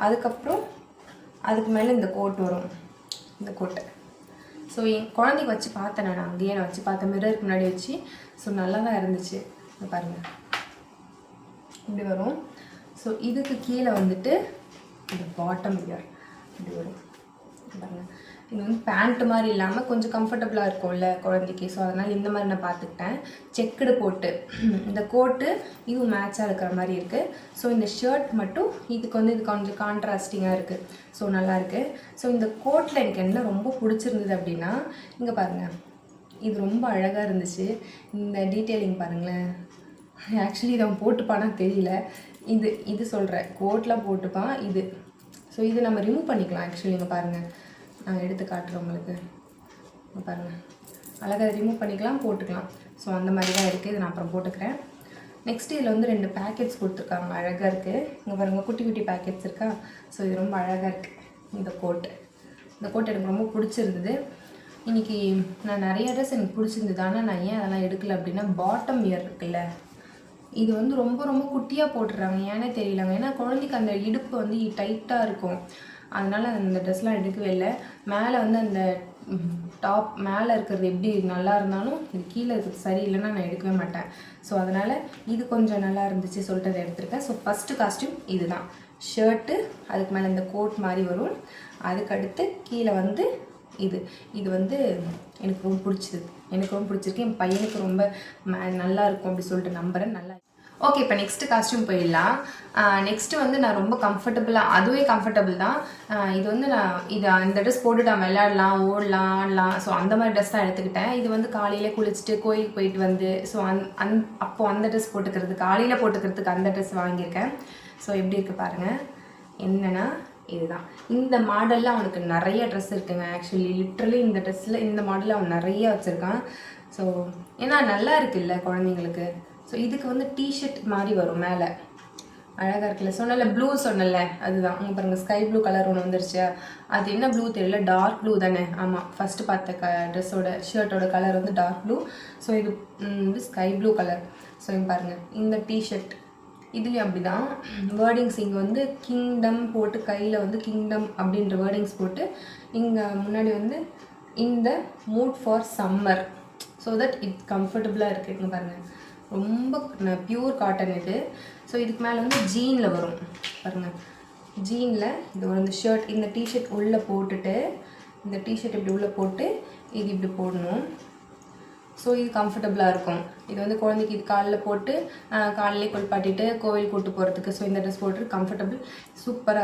அதுக்கப்புறம் அதுக்கு மேலே இந்த கோட் வரும், இந்த கோட்டை. ஸோ என் குழந்தைக்கு வச்சு பார்த்தேன், நான் அங்கேயே நான் வச்சு பார்த்தேன், மிரருக்கு முன்னாடி வச்சு. ஸோ நல்லா தான் இருந்துச்சு. பாருங்கள் இப்படி வரும். ஸோ இதுக்கு கீழே வந்துட்டு இந்த பாட்டம் இயர் இப்படி வரும் பாருங்கள். இது வந்து பேண்ட் மாதிரி இல்லாமல் கொஞ்சம் கம்ஃபர்டபுளாக இருக்கும்ல குழந்தைக்கு. ஸோ அதனால் இந்த மாதிரி நான் பார்த்துக்கிட்டேன். செக்குடு போட்டு இந்த கோட்டு இதுவும் மேட்சாக இருக்கிற மாதிரி இருக்குது. ஸோ இந்த ஷர்ட் மட்டும் இதுக்கு வந்து இது கொஞ்சம் கான்ட்ராஸ்டிங்காக இருக்குது. ஸோ நல்லாயிருக்கு. ஸோ இந்த கோட்டில் எனக்கு என்ன ரொம்ப பிடிச்சிருந்தது அப்படின்னா, இங்கே பாருங்கள், இது ரொம்ப அழகாக இருந்துச்சு. இந்த டீட்டெயிலிங் பாருங்களேன். ஆக்சுவலி இதை அவன் போட்டுப்பானா தெரியல. இது சொல்கிறேன், கோட்லாம் போட்டுப்பான் இது. ஸோ இது நம்ம ரிமூவ் பண்ணிக்கலாம். ஆக்சுவலி இங்கே பாருங்கள், நான் எடுத்து காட்டுறேன் உங்களுக்கு. பாருங்கள், அழகாக ரிமூவ் பண்ணிக்கலாம், போட்டுக்கலாம். ஸோ அந்த மாதிரி தான் இருக்குது. இது நான் அப்புறம் போட்டுக்கிறேன். நெக்ஸ்ட்டு இதில் வந்து 2 பேக்கெட்ஸ் கொடுத்துருக்காங்க, அழகாக இருக்குது. இங்கே பாருங்கள், குட்டி குட்டி பேக்கெட்ஸ் இருக்கா. ஸோ இது ரொம்ப அழகாக இருக்குது. இந்த கோட் எனக்கு ரொம்ப பிடிச்சிருந்தது. இன்றைக்கி நான் நிறைய ட்ரெஸ் எனக்கு பிடிச்சிருந்தது. ஆனால் நான் ஏன் அதெல்லாம் எடுக்கலை அப்படின்னா, பாட்டம் இயர் இருக்குல்ல, இது வந்து ரொம்ப ரொம்ப குட்டியாக போட்டுடுறாங்க. ஏன்னே தெரியலங்க. ஏன்னா குழந்தைக்கு அந்த இடுப்பு வந்து டைட்டாக இருக்கும். அதனால் அந்த ட்ரெஸ்லாம் எடுக்கவே இல்லை. மேலே வந்து அந்த டாப் மேலே இருக்கிறது எப்படி நல்லா இருந்தாலும் இது கீழே இருக்கிறது சரியில்லைன்னா நான் எடுக்கவே மாட்டேன். ஸோ அதனால் இது கொஞ்சம் நல்லா இருந்துச்சு சொல்லிட்டு அதை எடுத்திருக்கேன். ஸோ ஃபஸ்ட்டு காஸ்ட்யூம் இது தான். ஷர்ட்டு, அதுக்கு மேலே இந்த கோட் மாதிரி வரும். அதுக்கடுத்து கீழே வந்து இது வந்து எனக்கு ரொம்ப பிடிச்சிது. எனக்கு ரொம்ப பிடிச்சிருக்கு. என் பையனுக்கு ரொம்ப நல்லா இருக்கும் அப்படி சொல்லிட்டு நம்புகிறேன். நல்லா. ஓகே, இப்போ நெக்ஸ்ட்டு காஸ்ட்யூம் போயிடலாம். நெக்ஸ்ட்டு வந்து நான் ரொம்ப கம்ஃபர்டபுளாக, அதுவே கம்ஃபர்டபுள் தான். இது வந்து நான் இந்த ட்ரெஸ் போட்டுட்டு நான் விளையாடலாம், ஓடலாம், ஆடலாம். ஸோ அந்த மாதிரி ட்ரெஸ் தான் எடுத்துக்கிட்டேன். இது வந்து காலையில் குளிச்சுட்டு கோயிலுக்கு போயிட்டு வந்து ஸோ அப்போது அந்த ட்ரெஸ் போட்டுக்கிறது, காலையில் போட்டுக்கிறதுக்கு அந்த ட்ரெஸ் வாங்கியிருக்கேன். ஸோ எப்படி இருக்குது பாருங்கள். என்னென்னா இதுதான். இந்த மாடலில் அவனுக்கு நிறைய ட்ரெஸ் இருக்குங்க. ஆக்சுவலி லிட்ரலி இந்த ட்ரெஸ்ஸில் இந்த மாடலில் அவன் நிறைய வச்சுருக்கான். ஸோ ஏன்னா நல்லா இருக்குல்ல குழந்தைங்களுக்கு. ஸோ இதுக்கு வந்து டிஷர்ட் மாதிரி வரும் மேலே, அழகாக இருக்குல்ல. சொன்னல ப்ளூ சொன்னல, அதுதான். உங்கள் பாருங்கள், ஸ்கை ப்ளூ கலர் ஒன்று வந்துருச்சு. அது என்ன ப்ளூ தெரியல, டார்க் ப்ளூ தானே. ஆமாம், ஃபஸ்ட்டு பார்த்த ட்ரெஸ்ஸோட ஷர்ட்டோட கலர் வந்து டார்க் ப்ளூ. ஸோ இது ஸ்கை ப்ளூ கலர். ஸோ இங்கே பாருங்கள், இந்த டிஷர்ட் இதுலேயும் அப்படி தான் வேர்டிங்ஸ். இங்கே வந்து கிங்டம் போட்டு கையில் வந்து கிங்டம் அப்படின்ற வேர்டிங்ஸ் போட்டு, இங்கே முன்னாடி வந்து இந்த mood for summer, so that it கம்ஃபர்டபுளாக இருக்குது. இங்கே பாருங்கள், ரொம்ப பியூர் காட்டன் இது. ஸோ இதுக்கு மேலே வந்து ஜீனில் வரும் பாருங்கள். ஜீனில் இது வந்து ஷர்ட், இந்த டிஷர்ட் உள்ளே போட்டுட்டு, இந்த டிஷர்ட் இப்படி உள்ளே போட்டு இது இப்படி போடணும். ஸோ இது கம்ஃபர்டபுளாக இருக்கும். இது வந்து குழந்தைக்கு இது காலில் போட்டு காலையிலே குளிப்பாட்டிட்டு கோவில் கூட்டு போகிறதுக்கு. ஸோ இந்த ட்ரெஸ் போட்டு கம்ஃபர்டபுள் சூப்பராக